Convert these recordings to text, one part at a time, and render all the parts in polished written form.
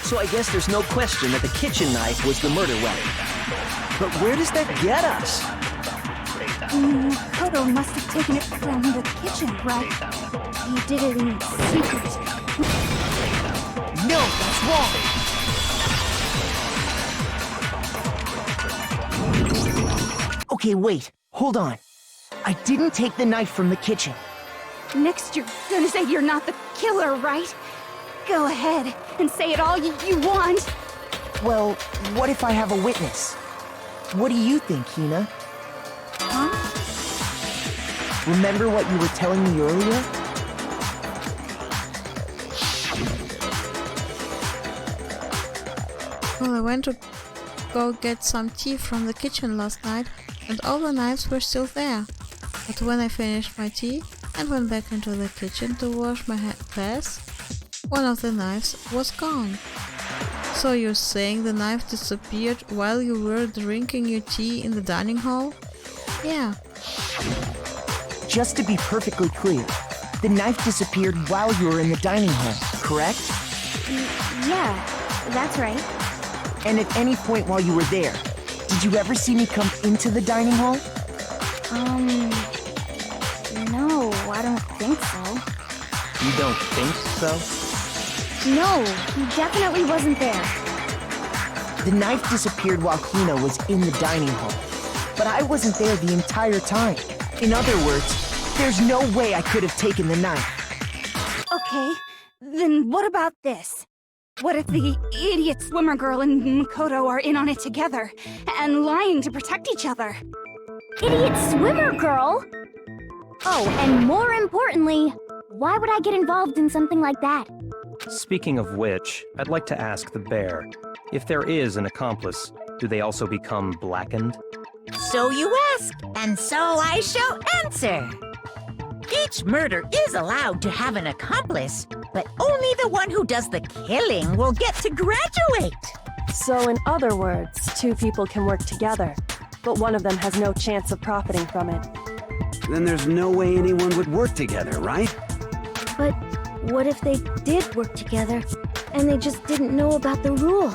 So I guess there's no question that the kitchen knife was the murder weapon. But where does that get us? Makoto must have taken it from the kitchen, right? He did it in secret. No, that's wrong! Okay, wait. Hold on. I didn't take the knife from the kitchen. Next, you're gonna say you're not the killer, right? Go ahead and say it all you want. Well, what if I have a witness? What do you think, Hina? Huh? Remember what you were telling me earlier? Well, I went to go get some tea from the kitchen last night, and all the knives were still there. But when I finished my tea and went back into the kitchen to wash my glass, one of the knives was gone. So you're saying the knife disappeared while you were drinking your tea in the dining hall? Yeah. Just to be perfectly clear, the knife disappeared while you were in the dining hall, correct? Yeah, that's right. And at any point while you were there, did you ever see me come into the dining hall? No, I don't think so. You don't think so? No, he definitely wasn't there. The knife disappeared while Hina was in the dining hall, but I wasn't there the entire time. In other words, there's no way I could have taken the knife. Okay, then what about this? What if the idiot swimmer girl and Makoto are in on it together, and lying to protect each other? Idiot swimmer girl? Oh, and more importantly, why would I get involved in something like that? Speaking of which, I'd like to ask the bear, if there is an accomplice, do they also become blackened? So you ask, and so I shall answer. Each murder is allowed to have an accomplice, but only the one who does the killing will get to graduate. So in other words, two people can work together, but one of them has no chance of profiting from it. Then there's no way anyone would work together, right? But what if they did work together, and they just didn't know about the rule?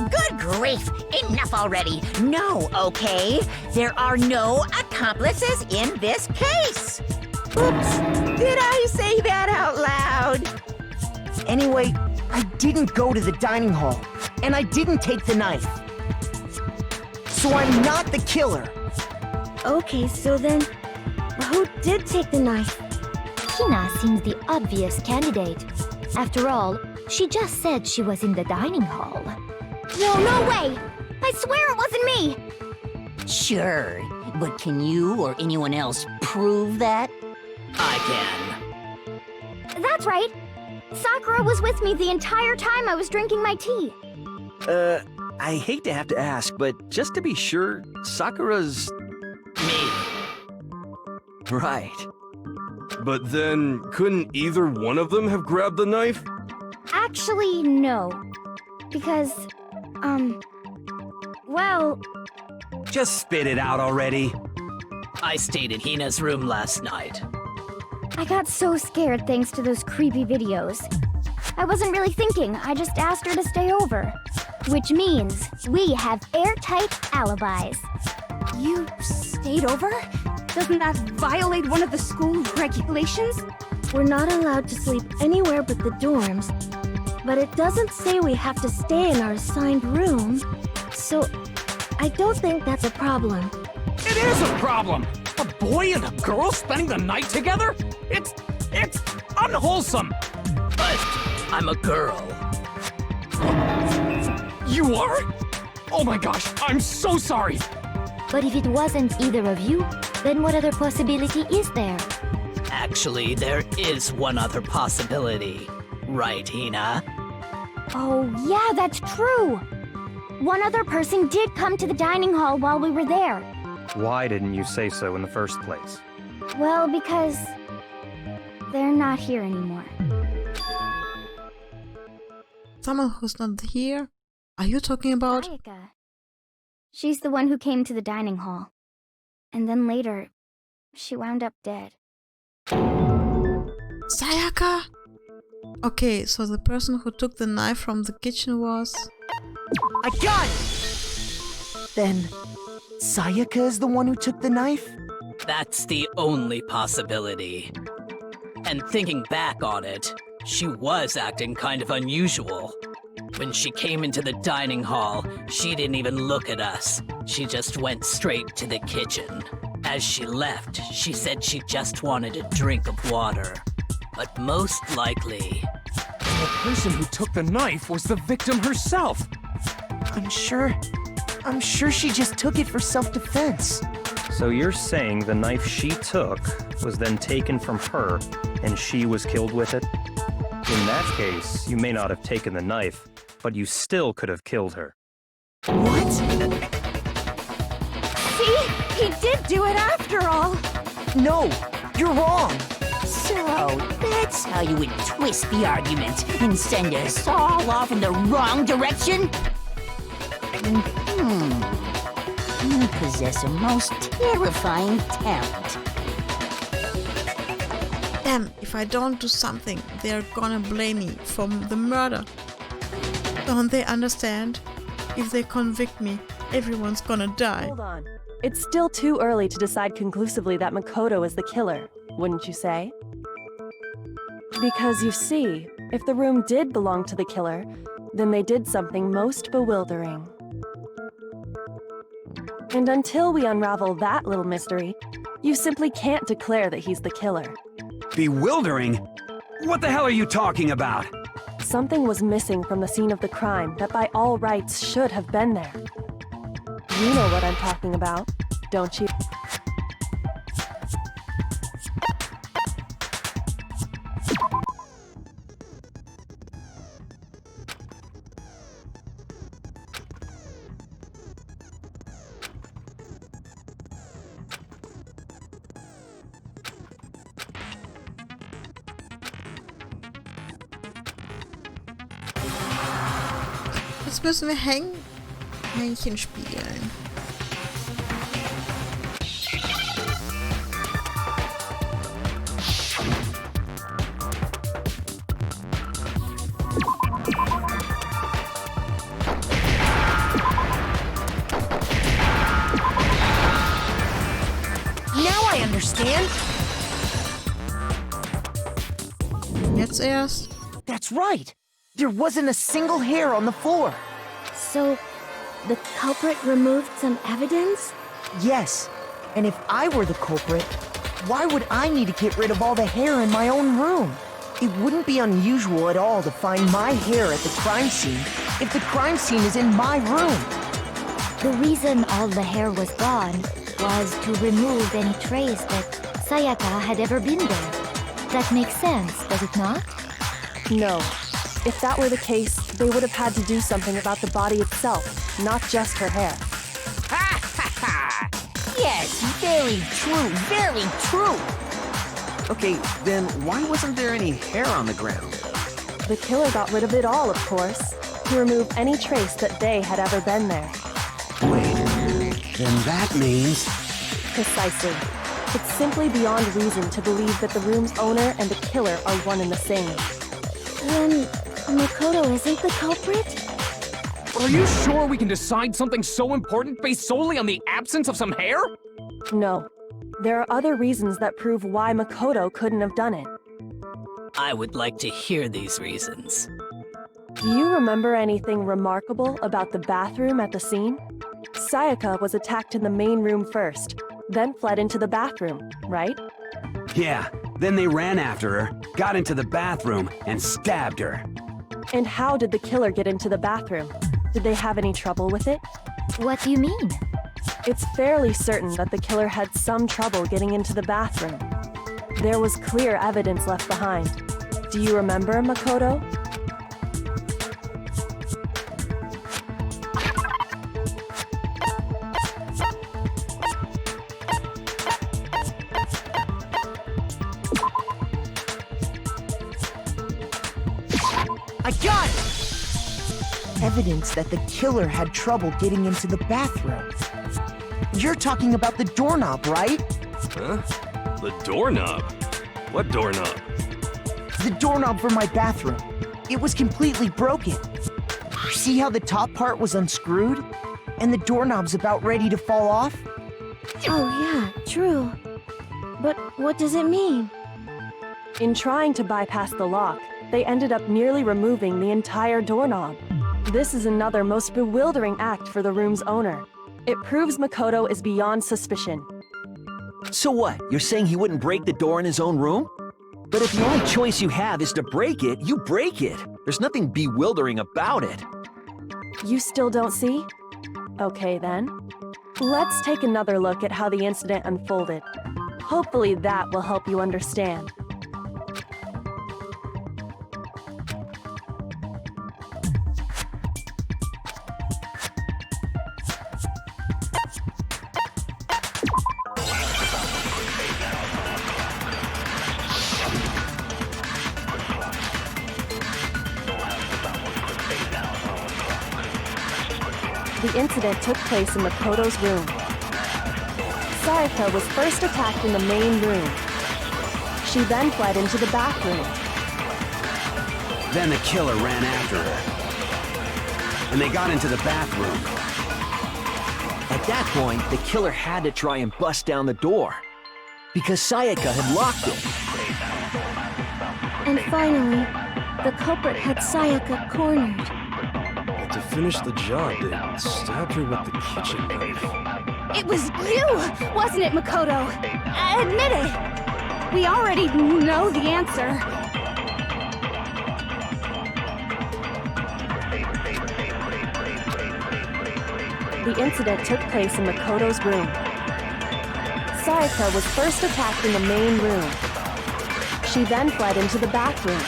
Good grief! Enough already! No, okay? There are no accomplices in this case! Oops! Did I say that out loud? Anyway, I didn't go to the dining hall, and I didn't take the knife. So I'm not the killer. Okay, so then, who did take the knife? Hina seems the obvious candidate. After all, she just said she was in the dining hall. No way! I swear it wasn't me! Sure, but can you or anyone else prove that? I can. That's right! Sakura was with me the entire time I was drinking my tea. I hate to have to ask, but just to be sure, Sakura's... me. Right. But then, couldn't either one of them have grabbed the knife? Actually, no. Because, well... Just spit it out already. I stayed in Hina's room last night. I got so scared thanks to those creepy videos. I wasn't really thinking, I just asked her to stay over. Which means we have airtight alibis. You stayed over? Doesn't that violate one of the school regulations? We're not allowed to sleep anywhere but the dorms. But it doesn't say we have to stay in our assigned room. So, I don't think that's a problem. It is a problem! A boy and a girl spending the night together? It's unwholesome! But I'm a girl. You are? Oh my gosh, I'm so sorry! But if it wasn't either of you, then what other possibility is there? Actually, there is one other possibility. Right, Hina? Oh, yeah, that's true! One other person did come to the dining hall while we were there. Why didn't you say so in the first place? Well, because... they're not here anymore. Someone who's not here? Are you talking about... Sayaka. She's the one who came to the dining hall. And then later, she wound up dead. Sayaka? Okay, so the person who took the knife from the kitchen was... I got it! Then, Sayaka is the one who took the knife? That's the only possibility. And thinking back on it, she was acting kind of unusual. When she came into the dining hall, she didn't even look at us. She just went straight to the kitchen. As she left, she said she just wanted a drink of water. But most likely... The person who took the knife was the victim herself. I'm sure she just took it for self-defense. So you're saying the knife she took was then taken from her, and she was killed with it? In that case, you may not have taken the knife, but you still could have killed her. What? See? He did do it after all! No, you're wrong! So, that's how you would twist the argument and send us all off in the wrong direction? You possess a most terrifying talent. Damn, if I don't do something, they're gonna blame me for the murder. Don't they understand? If they convict me, everyone's gonna die. Hold on. It's still too early to decide conclusively that Makoto is the killer, wouldn't you say? Because you see, if the room did belong to the killer, then they did something most bewildering. And until we unravel that little mystery, you simply can't declare that he's the killer. Bewildering? What the hell are you talking about? Something was missing from the scene of the crime that by all rights should have been there. You know what I'm talking about, don't you? Jetzt müssen wir Hähnchen spielen. Now I understand! Jetzt erst. That's right! There wasn't a single hair on the floor! So, the culprit removed some evidence? Yes, and if I were the culprit, why would I need to get rid of all the hair in my own room? It wouldn't be unusual at all to find my hair at the crime scene if the crime scene is in my room. The reason all the hair was gone was to remove any trace that Sayaka had ever been there. That makes sense, does it not? No. If that were the case, they would have had to do something about the body itself, not just her hair. Ha ha ha! Yes, very true, very true! Okay, then why wasn't there any hair on the ground? The killer got rid of it all, of course, to remove any trace that they had ever been there. Wait, then that means... Precisely. It's simply beyond reason to believe that the room's owner and the killer are one and the same. Then Makoto isn't the culprit? Are you sure we can decide something so important based solely on the absence of some hair? No. There are other reasons that prove why Makoto couldn't have done it. I would like to hear these reasons. Do you remember anything remarkable about the bathroom at the scene? Sayaka was attacked in the main room first, then fled into the bathroom, right? Yeah, then they ran after her, got into the bathroom, and stabbed her. And how did the killer get into the bathroom? Did they have any trouble with it? What do you mean? It's fairly certain that the killer had some trouble getting into the bathroom. There was clear evidence left behind. Do you remember, Makoto? I got it! Evidence that the killer had trouble getting into the bathroom. You're talking about the doorknob, right? Huh? The doorknob? What doorknob? The doorknob for my bathroom. It was completely broken. See how the top part was unscrewed? And the doorknob's about ready to fall off? Oh yeah, true. But what does it mean? In trying to bypass the lock, they ended up nearly removing the entire doorknob. This is another most bewildering act for the room's owner. It proves Makoto is beyond suspicion. So what? You're saying he wouldn't break the door in his own room? But if the only choice you have is to break it, you break it. There's nothing bewildering about it. You still don't see? Okay then. Let's take another look at how the incident unfolded. Hopefully that will help you understand. The incident took place in Makoto's room. Sayaka was first attacked in the main room. She then fled into the bathroom. Then the killer ran after her. And they got into the bathroom. At that point, the killer had to try and bust down the door. Because Sayaka had locked it. And finally, the culprit had Sayaka cornered. To finish the job, they stabbed her with the kitchen knife. It was you, wasn't it, Makoto? Admit it. We already know the answer. The incident took place in Makoto's room. Sayaka was first attacked in the main room. She then fled into the bathroom.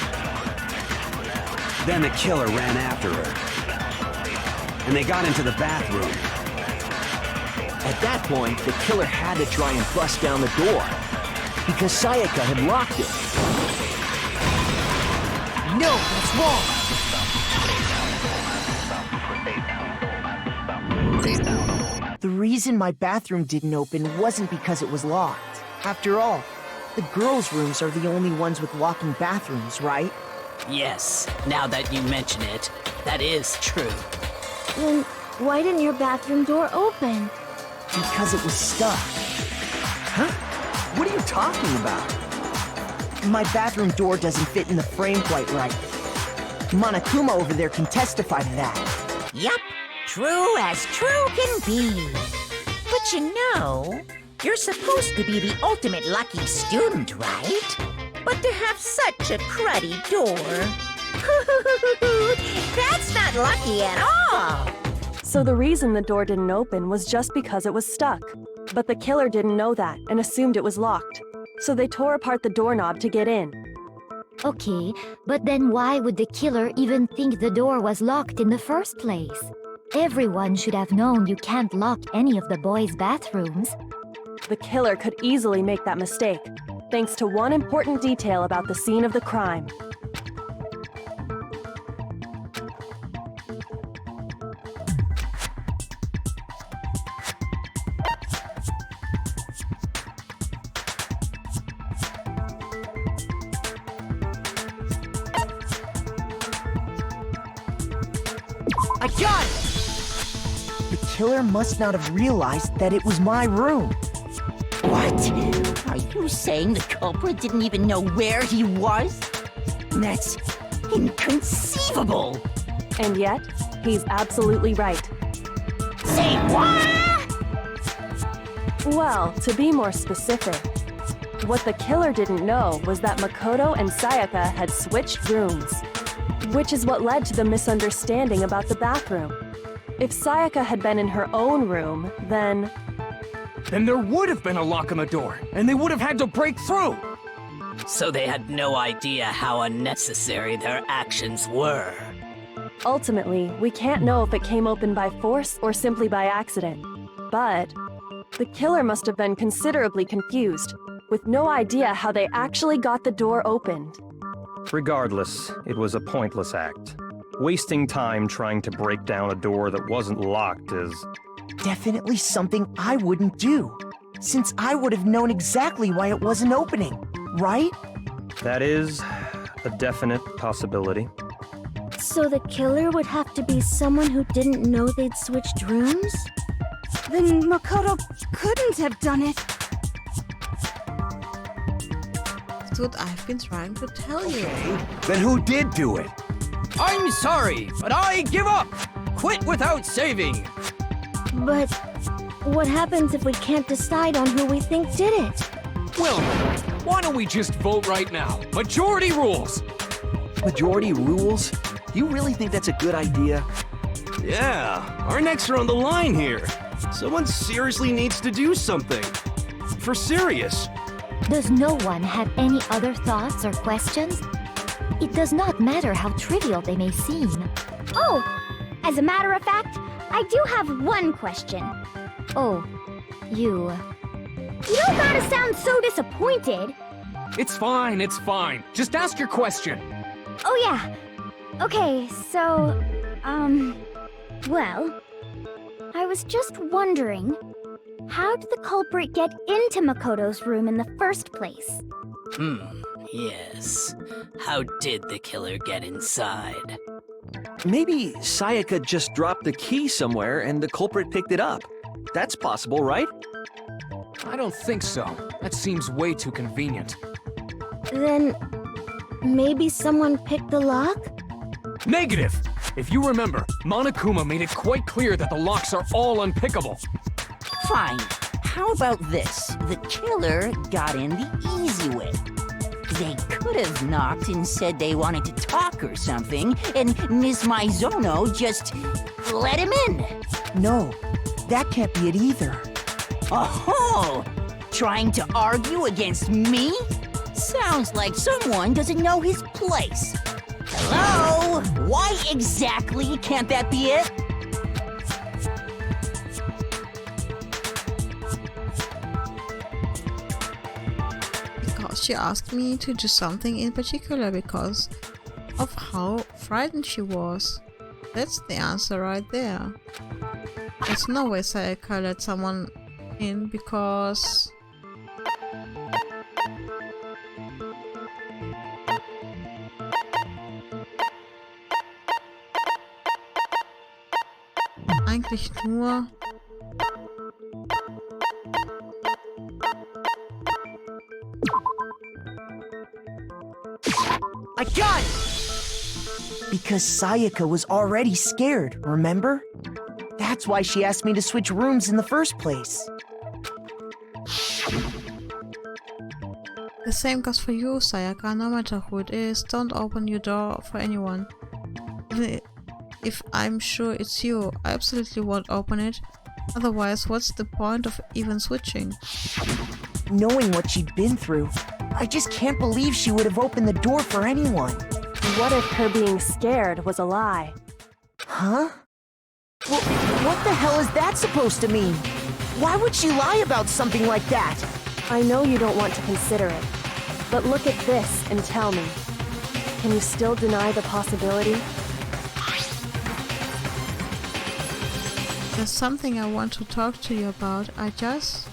Then the killer ran after her. And they got into the bathroom. At that point, the killer had to try and bust down the door. Because Sayaka had locked it. No, that's wrong! The reason my bathroom didn't open wasn't because it was locked. After all, the girls' rooms are the only ones with locking bathrooms, right? Yes, now that you mention it, that is true. Then why didn't your bathroom door open? Because it was stuck. Huh? What are you talking about? My bathroom door doesn't fit in the frame quite right. Monokuma over there can testify to that. Yup, true as true can be. But you know, you're supposed to be the ultimate lucky student, right? But to have such a cruddy door... That's not lucky at all! So the reason the door didn't open was just because it was stuck. But the killer didn't know that and assumed it was locked. So they tore apart the doorknob to get in. Okay, but then why would the killer even think the door was locked in the first place? Everyone should have known you can't lock any of the boys' bathrooms. The killer could easily make that mistake, thanks to one important detail about the scene of the crime. I got it! The killer must not have realized that it was my room. What? Are you saying the culprit didn't even know where he was? That's inconceivable! And yet, he's absolutely right. Say what? Well, to be more specific, what the killer didn't know was that Makoto and Sayaka had switched rooms, which is what led to the misunderstanding about the bathroom. If Sayaka had been in her own room, then there would have been a lock on the door, and they would have had to break through! So they had no idea how unnecessary their actions were. Ultimately, we can't know if it came open by force or simply by accident. But the killer must have been considerably confused, with no idea how they actually got the door opened. Regardless, it was a pointless act. Wasting time trying to break down a door that wasn't locked is... Definitely something I wouldn't do, since I would have known exactly why it wasn't opening, right? That is a definite possibility. So the killer would have to be someone who didn't know they'd switched rooms? Then Makoto couldn't have done it. That's what I've been trying to tell you. Then who did do it? I'm sorry, but I give up! Quit without saving! But what happens if we can't decide on who we think did it? Well, why don't we just vote right now? Majority rules! Majority rules? You really think that's a good idea? Yeah, our necks are on the line here. Someone seriously needs to do something. For serious. Does no one have any other thoughts or questions? It does not matter how trivial they may seem. Oh, as a matter of fact, I do have one question. Oh, you... You don't gotta sound so disappointed. It's fine, it's fine. Just ask your question. Oh yeah. Okay, so, well, I was just wondering, how did the culprit get into Makoto's room in the first place? Yes. How did the killer get inside? Maybe Sayaka just dropped the key somewhere and the culprit picked it up. That's possible, right? I don't think so. That seems way too convenient. Then, maybe someone picked the lock? Negative! If you remember, Monokuma made it quite clear that the locks are all unpickable. Fine. How about this? The killer got in the easy way. They could have knocked and said they wanted to talk or something, and Miss Maizono just let him in. No, that can't be it either. Oh, trying to argue against me? Sounds like someone doesn't know his place. Hello? Why exactly can't that be it? Because she asked me to do something in particular because of how frightened she was. That's the answer right there. There's no way Sayaka let someone in because... eigentlich nur... I got it! Because Sayaka was already scared, remember? That's why she asked me to switch rooms in the first place. The same goes for you, Sayaka, no matter who it is, don't open your door for anyone. Even if I'm sure it's you, I absolutely won't open it. Otherwise, what's the point of even switching? Knowing what she'd been through, I just can't believe she would have opened the door for anyone. What if her being scared was a lie? Huh? Well, what the hell is that supposed to mean? Why would she lie about something like that? I know you don't want to consider it, but look at this and tell me. Can you still deny the possibility? There's something I want to talk to you about. Just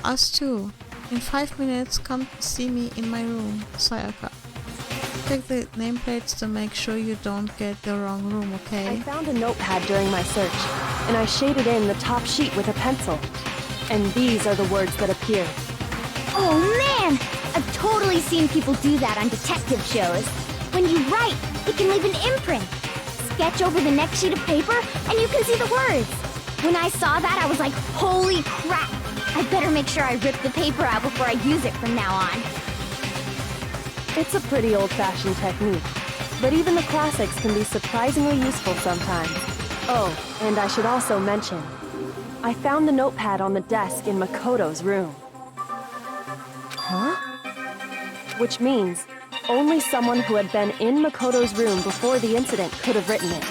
us two. In 5 minutes, come see me in my room, Sayaka. Check the nameplates to make sure you don't get the wrong room, okay? I found a notepad during my search, and I shaded in the top sheet with a pencil. And these are the words that appeared. Oh man! I've totally seen people do that on detective shows. When you write, it can leave an imprint. Sketch over the next sheet of paper, and you can see the words. When I saw that, I was like, holy crap! I better make sure I rip the paper out before I use it from now on. It's a pretty old-fashioned technique, but even the classics can be surprisingly useful sometimes. Oh, and I should also mention, I found the notepad on the desk in Makoto's room. Huh? Which means only someone who had been in Makoto's room before the incident could have written it.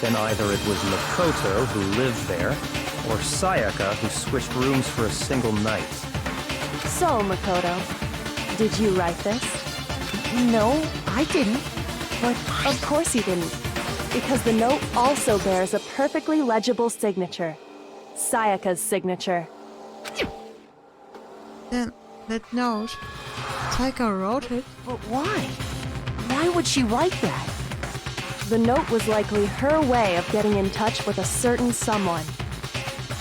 Then either it was Makoto who lived there, or Sayaka who switched rooms for a single night. So, Makoto, did you write this? No, I didn't. But of course you didn't, because the note also bears a perfectly legible signature. Sayaka's signature. Then, that note, Sayaka wrote it. But why? Why would she write that? The note was likely her way of getting in touch with a certain someone.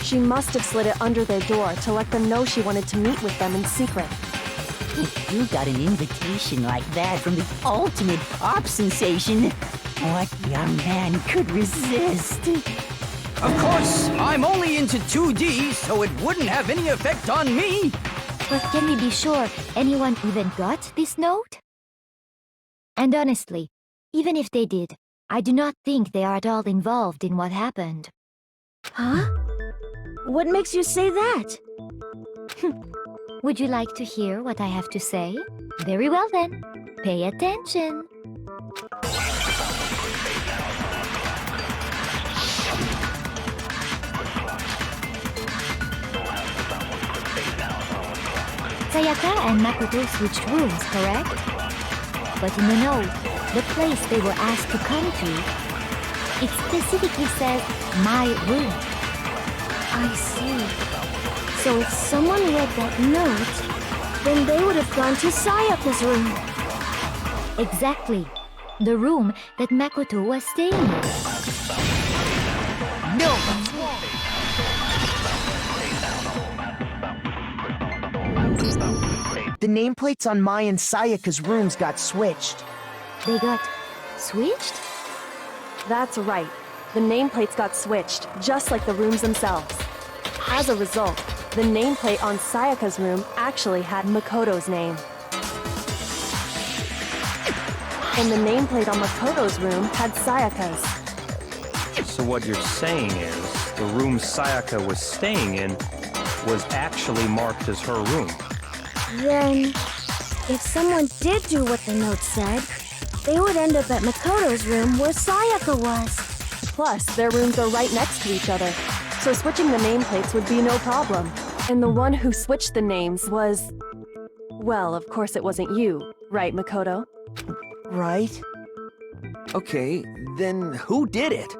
She must have slid it under their door to let them know she wanted to meet with them in secret. If you got an invitation like that from the ultimate pop sensation, what young man could resist? Of course, I'm only into 2D, so it wouldn't have any effect on me. But can we be sure anyone even got this note? And honestly, even if they did, I do not think they are at all involved in what happened. Huh? What makes you say that? Would you like to hear what I have to say? Very well then. Pay attention. Sayaka and Makoto switched rooms, correct? But in the note, the place they were asked to come to, it specifically says, my room. I see. So if someone read that note, then they would have gone to Sayaka's room. Exactly. The room that Makoto was staying in. No! The nameplates on Mai and Sayaka's rooms got switched. They got switched? That's right. The nameplates got switched, just like the rooms themselves. As a result, the nameplate on Sayaka's room actually had Makoto's name. And the nameplate on Makoto's room had Sayaka's. So what you're saying is, the room Sayaka was staying in was actually marked as her room. Then, if someone did do what the note said, they would end up at Makoto's room where Sayaka was. Plus, their rooms are right next to each other, so switching the nameplates would be no problem. And the one who switched the names was... Well, of course it wasn't you, right, Makoto? Right? Okay, then who did it?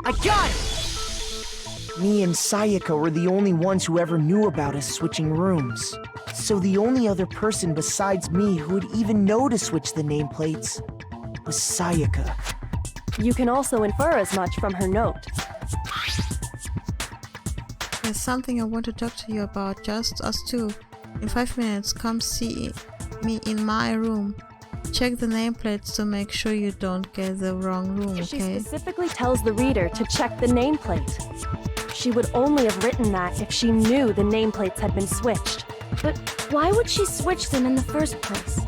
I got it! Me and Sayaka were the only ones who ever knew about us switching rooms. So the only other person besides me who would even know to switch the nameplates was Sayaka. You can also infer as much from her note. There's something I want to talk to you about, just us two. In 5 minutes, come see me in my room. Check the nameplates to make sure you don't get the wrong room, okay? She specifically tells the reader to check the nameplate. She would only have written that if she knew the nameplates had been switched. But why would she switch them in the first place?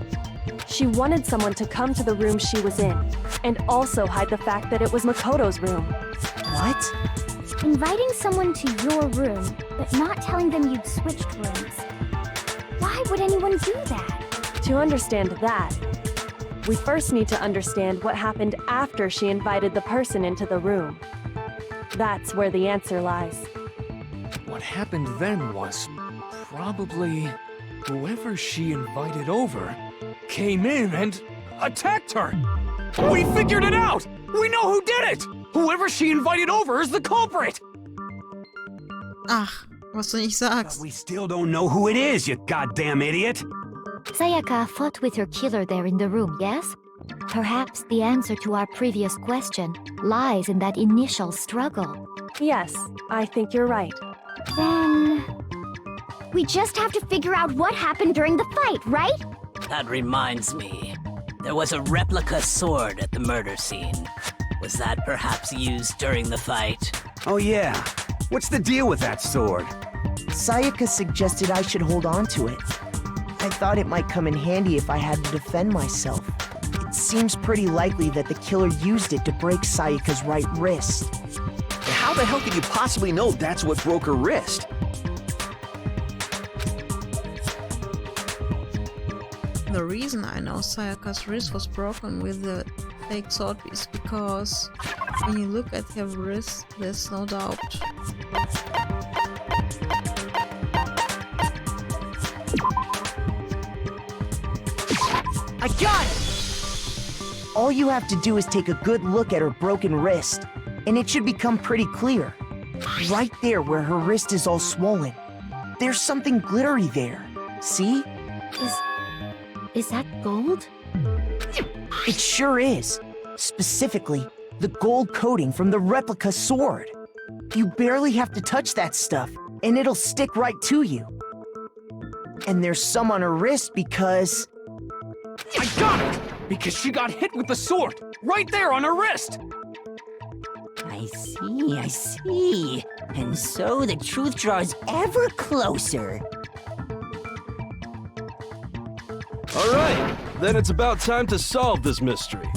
She wanted someone to come to the room she was in, and also hide the fact that it was Makoto's room. What? Inviting someone to your room, but not telling them you'd switched rooms. Why would anyone do that? To understand that, we first need to understand what happened after she invited the person into the room. That's where the answer lies. What happened then was probably whoever she invited over came in and attacked her. We figured it out! We know who did it! Whoever she invited over is the culprit! Ach, was du nicht sagst. But we still don't know who it is, you goddamn idiot! Sayaka fought with her killer there in the room, yes? Perhaps the answer to our previous question lies in that initial struggle. Yes, I think you're right. Then... we just have to figure out what happened during the fight, right? That reminds me. There was a replica sword at the murder scene. Was that perhaps used during the fight? Oh yeah. What's the deal with that sword? Sayaka suggested I should hold on to it. I thought it might come in handy if I had to defend myself. It seems pretty likely that the killer used it to break Sayaka's right wrist. How the hell could you possibly know that's what broke her wrist? The reason I know Sayaka's wrist was broken with the fake sword is because when you look at her wrist, there's no doubt. I got it! All you have to do is take a good look at her broken wrist, and it should become pretty clear. Right there where her wrist is all swollen. There's something glittery there. See? Is that gold? It sure is. Specifically, the gold coating from the replica sword. You barely have to touch that stuff, and it'll stick right to you. And there's some on her wrist because... I got it! Because she got hit with the sword! Right there on her wrist! I see. And so the truth draws ever closer. All right, then it's about time to solve this mystery.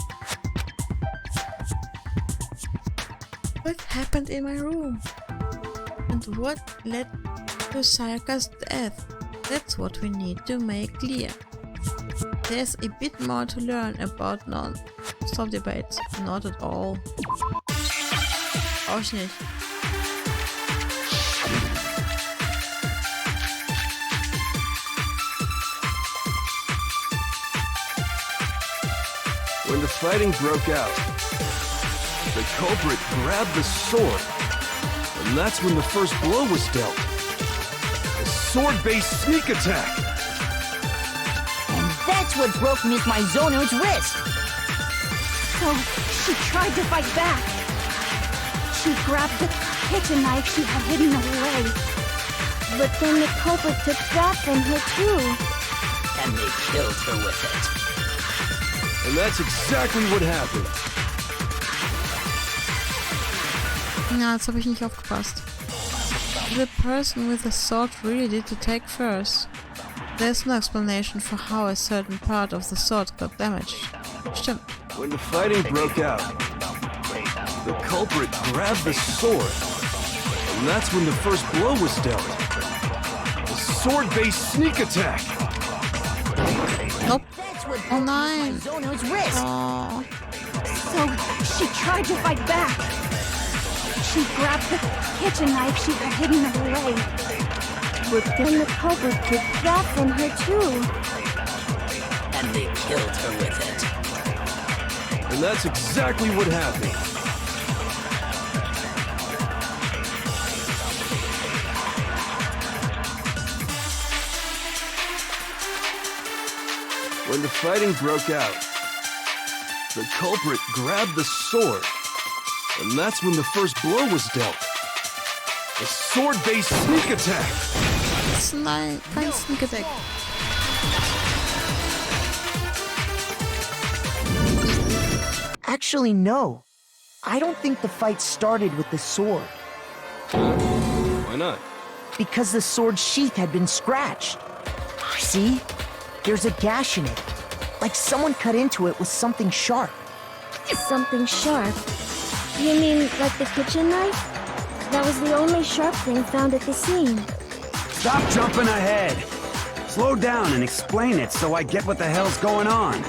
What happened in my room? And what led to Sayaka's death? That's what we need to make clear. There's a bit more to learn about non-stop debates. Not at all. Auch nicht. When the fighting broke out, the culprit grabbed the sword, and that's when the first blow was dealt. A sword-based sneak attack. And that's what broke Miss Mizono's wrist. So, she tried to fight back. She grabbed the kitchen knife she had hidden away. But then the culprit took that from her too. And they killed her with it. And that's exactly what happened. Na, jetzt habe ich nicht aufgepasst. The person with the sword really did the attack first. There's no explanation for how a certain part of the sword got damaged. Stimmt. When the fighting broke out, the culprit grabbed the sword, and that's when the first blow was dealt. A sword-based sneak attack. Nope. Oh nein. Mizono's wrist. Oh. So, she tried to fight back. She grabbed the kitchen knife she had hidden away. But then the culprit took that from her too. And they killed her with it. And that's exactly what happened. When the fighting broke out, the culprit grabbed the sword, and that's when the first blow was dealt. A sword-based sneak attack. Kein Sneak Attack. Actually, no. I don't think the fight started with the sword. Why not? Because the sword sheath had been scratched. See? There's a gash in it. Like someone cut into it with something sharp. Something sharp? You mean like the kitchen knife? That was the only sharp thing found at the scene. Stop jumping ahead! Slow down and explain it so I get what the hell's going on.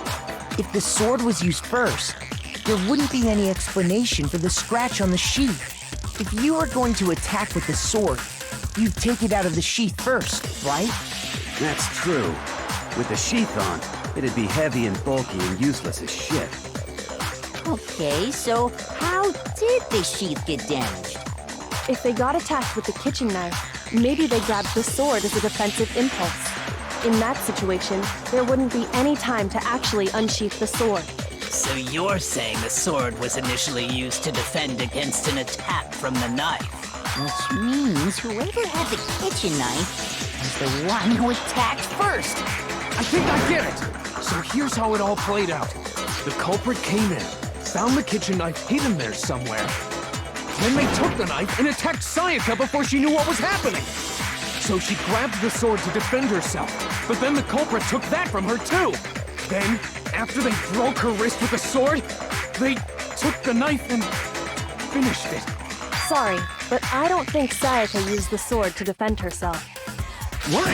If the sword was used first, there wouldn't be any explanation for the scratch on the sheath. If you were going to attack with the sword, you'd take it out of the sheath first, right? That's true. With the sheath on, it'd be heavy and bulky and useless as shit. Okay, so how did the sheath get damaged? If they got attacked with the kitchen knife, maybe they grabbed the sword as a defensive impulse. In that situation, there wouldn't be any time to actually unsheath the sword. So you're saying the sword was initially used to defend against an attack from the knife? Which means whoever had the kitchen knife was the one who attacked first. I think I get it! So here's how it all played out. The culprit came in, found the kitchen knife hidden there somewhere. Then they took the knife and attacked Sayaka before she knew what was happening. So she grabbed the sword to defend herself, but then the culprit took that from her too. Then, after they broke her wrist with the sword, they took the knife and finished it. Sorry, but I don't think Sayaka used the sword to defend herself. What?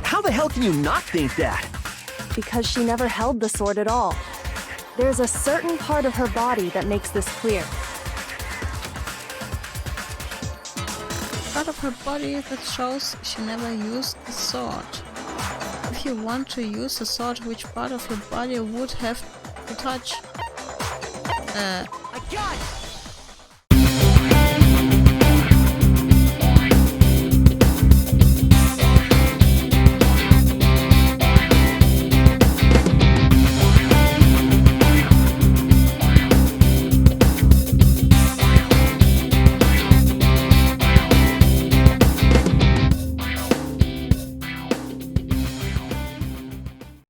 How the hell can you not think that? Because she never held the sword at all. There's a certain part of her body that makes this clear. Part of her body that shows she never used the sword. If you want to use the sword, which part of your body would have to touch? I got it!